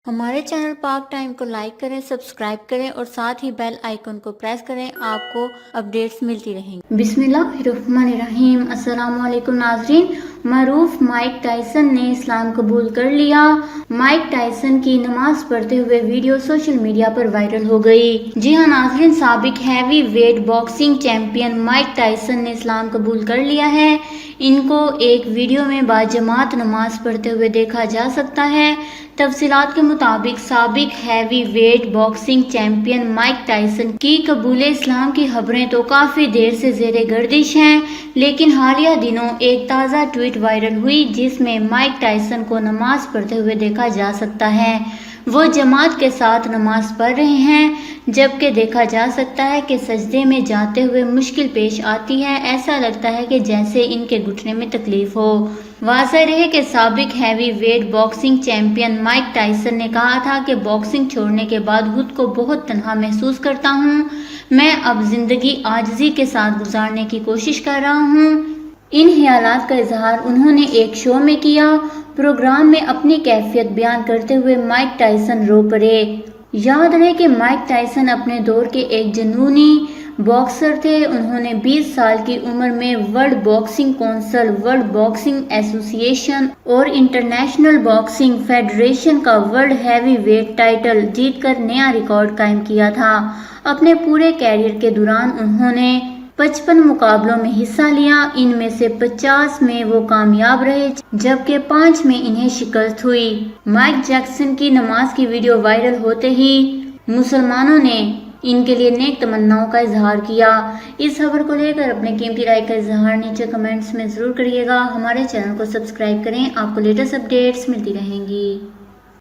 ہمارے چینل پاک ٹائم کو لائک کریں، سبسکرائب کریں اور ساتھ ہی بیل آئیکن کو پریس کریں، آپ کو اپڈیٹس ملتی رہیں گی۔ بسم اللہ الرحمن الرحیم۔ السلام علیکم ناظرین۔ معروف مائک ٹائسن نے اسلام قبول کر لیا۔ مائک ٹائسن کی نماز پڑھتے ہوئے ویڈیو سوشل میڈیا پر وائرل ہو گئی۔ جی ہاں ناظرین، سابق heavyweight boxing champion Mike Tyson نے اسلام قبول کر لیا ہے۔ ان کو ایک ویڈیو میں باجماعت نماز پڑھتے ہوئے دیکھا جا سکتا ہے۔ تفصیلات کے مطابق سابق heavyweight boxing champion Mike Tyson کی قبول اسلام کی خبریں تو کافی دیر سے زیر گردش ہیں، لیکن حالیہ دنوں ایک تازہ ٹویٹ وائرل ہوئی جس میں مائک ٹائسن کو نماز پڑھتے ہوئے دیکھا جا سکتا ہے۔ وہ جماعت کے ساتھ نماز پڑھ رہے ہیں، جبکہ دیکھا جا سکتا ہے کہ سجدے میں جاتے ہوئے مشکل پیش آتی ہے۔ ایسا لگتا ہے کہ جیسے ان کے گھٹنے میں تکلیف ہو۔ واضح رہے کہ سابق heavyweight boxing champion Mike Tyson نے کہا تھا کہ باکسنگ چھوڑنے کے بعد خود کو بہت تنہا محسوس کرتا ہوں۔ میں اب زندگی عاجزی کے ساتھ گزارنے کی کوشش کر رہا ہوں۔ ان خیالات کا اظہار انہوں نے ایک شو میں کیا۔ پروگرام میں اپنی کیفیت بیان کرتے ہوئے مائک ٹائسن رو پڑے۔ یاد رہے کہ مائک ٹائسن اپنے دور کے ایک جنونی باکسر تھے۔ انہوں نے 20 سال کی عمر میں world boxing council, world boxing ایسوسی ایشن اور انٹرنیشنل باکسنگ فیڈریشن کا ورلڈ ہیوی ویٹ ٹائٹل جیت کر نیا ریکارڈ قائم کیا تھا۔ اپنے پورے کیریئر کے دوران انہوں نے 55 مقابلوں میں حصہ لیا۔ ان میں سے 50 میں وہ کامیاب رہے جبکہ 5 میں انہیں شکست ہوئی۔ مائک جیکسن کی نماز کی ویڈیو وائرل ہوتے ہی مسلمانوں نے ان کے لیے نیک تمناؤں کا اظہار کیا۔ اس خبر کو لے کر اپنے قیمتی رائے کا اظہار نیچے کمنٹس میں ضرور کریے گا۔ ہمارے چینل کو سبسکرائب کریں، آپ کو لیٹسٹ اپڈیٹس ملتی رہیں گی۔